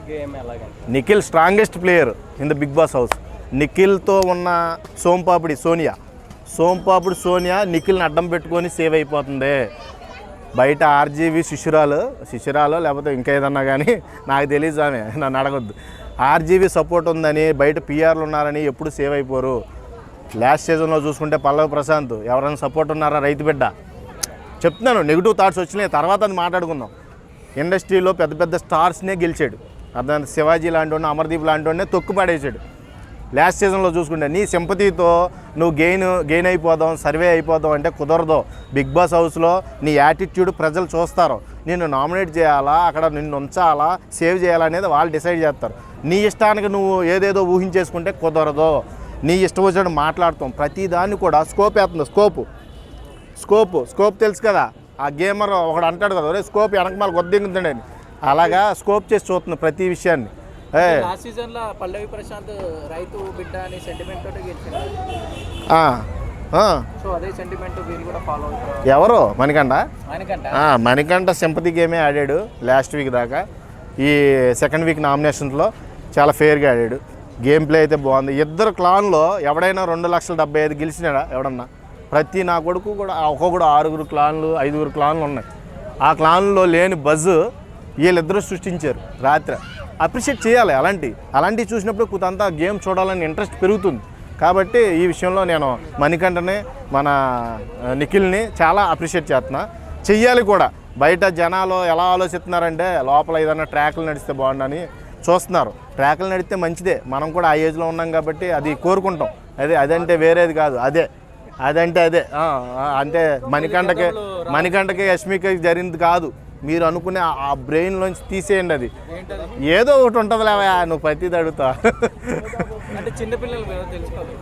Game ఎలాగంటే Nikhil strongest player in the Bigg Boss house. నిఖిల్తో ఉన్న సోంపాపిడి సోనియా నిఖిల్ని అడ్డం పెట్టుకొని సేవ్ అయిపోతుంది. బయట ఆర్జీవి శిశిరాలు లేకపోతే ఇంకా ఏదన్నా కానీ నాకు తెలియదు, ఆమె నన్ను అడగొద్దు. ఆర్జీవి సపోర్ట్ ఉందని బయట పిఆర్లు ఉన్నారని ఎప్పుడు సేవ్ అయిపోరు. లాస్ట్ సీజన్లో చూసుకుంటే పల్లవి ప్రశాంత్ ఎవరైనా సపోర్ట్ ఉన్నారా? రైతు బిడ్డ. చెప్తున్నాను, నెగిటివ్ థాట్స్ వచ్చినాయి, తర్వాత అది మాట్లాడుకుందాం. ఇండస్ట్రీలో పెద్ద పెద్ద స్టార్స్నే గెలిచాడు. అర్థం, శివాజీ లాంటి వాడిని, అమర్దీప్ లాంటి వాడినే తొక్కు పడేసాడు. లాస్ట్ సీజన్లో చూసుకుంటే నీ సింపతితో నువ్వు గెయిన్ అయిపోదాం, సర్వే అయిపోదాం అంటే కుదరదు. బిగ్ బాస్ హౌస్లో నీ యాటిట్యూడ్ ప్రజలు చూస్తారు. నిన్ను నామినేట్ చేయాలా, అక్కడ నిన్ను ఉంచాలా, సేవ్ చేయాలా అనేది వాళ్ళు డిసైడ్ చేస్తారు. నీ ఇష్టానికి నువ్వు ఏదేదో ఊహించేసుకుంటే కుదరదు. నీ ఇష్టం వచ్చినట్టు మాట్లాడతాం. ప్రతిదాన్ని కూడా స్కోప్ వేస్తుంది. స్కోప్ తెలుసు కదా, ఆ గేమర్ ఒకడు అంటాడు కదా, ఒరే స్కోప్ వెనకమాల కొద్దింగుతుండే అని, అలాగా స్కోప్ చేసి చూస్తుంది ప్రతి విషయాన్ని. లాస్ట్ సీజన్ లో పల్లవి ప్రశాంత్ రైతు బిడ్డ అనే సెంటిమెంట్ తోటి గెలిచింది. సో అదే సెంటిమెంట్ వీళ్ళు కూడా ఫాలో అవుతారు. ఎవరు? మణికంఠ సింపతి గేమే ఆడాడు లాస్ట్ వీక్ దాకా. ఈ సెకండ్ వీక్ నామినేషన్స్లో చాలా ఫెయిర్గా ఆడాడు. గేమ్ ప్లే అయితే బాగుంది. ఇద్దరు క్లాన్లో ఎవడైనా 2,75,000 గెలిచినాడా ఎవడన్నా? ప్రతి నా కొడుకు కూడా ఒక్కొక్కడు 6 క్లాన్లు 5 క్లాన్లు ఉన్నాయి. ఆ క్లాన్లో లేని బజ్ వీళ్ళిద్దరూ సృష్టించారు రాత్రి. అప్రిషియేట్ చేయాలి. అలాంటివి చూసినప్పుడు కొంత గేమ్ చూడాలని ఇంట్రెస్ట్ పెరుగుతుంది. కాబట్టి ఈ విషయంలో నేను మణికంఠని, మన నిఖిల్ని చాలా అప్రిషియేట్ చేస్తున్నా. చెయ్యాలి కూడా. బయట జనాలు ఎలా ఆలోచిస్తున్నారంటే లోపల ఏదైనా ట్రాక్లు నడిస్తే బాగుండని చూస్తున్నారు. ట్రాక్లు నడిస్తే మంచిదే, మనం కూడా ఆ ఏజ్లో ఉన్నాం కాబట్టి అది కోరుకుంటాం. అదంటే వేరేది కాదు, అదే అంటే మణికంఠకి యష్మికి జరిగింది కాదు. మీరు అనుకునే ఆ బ్రెయిన్లోంచి తీసేయండి. అది ఏదో ఒకటి ఉంటుంది లేవా, నువ్వు ప్రతిది అడుగుతా. అంటే చిన్నపిల్లలు తెలుసుకోవాలి.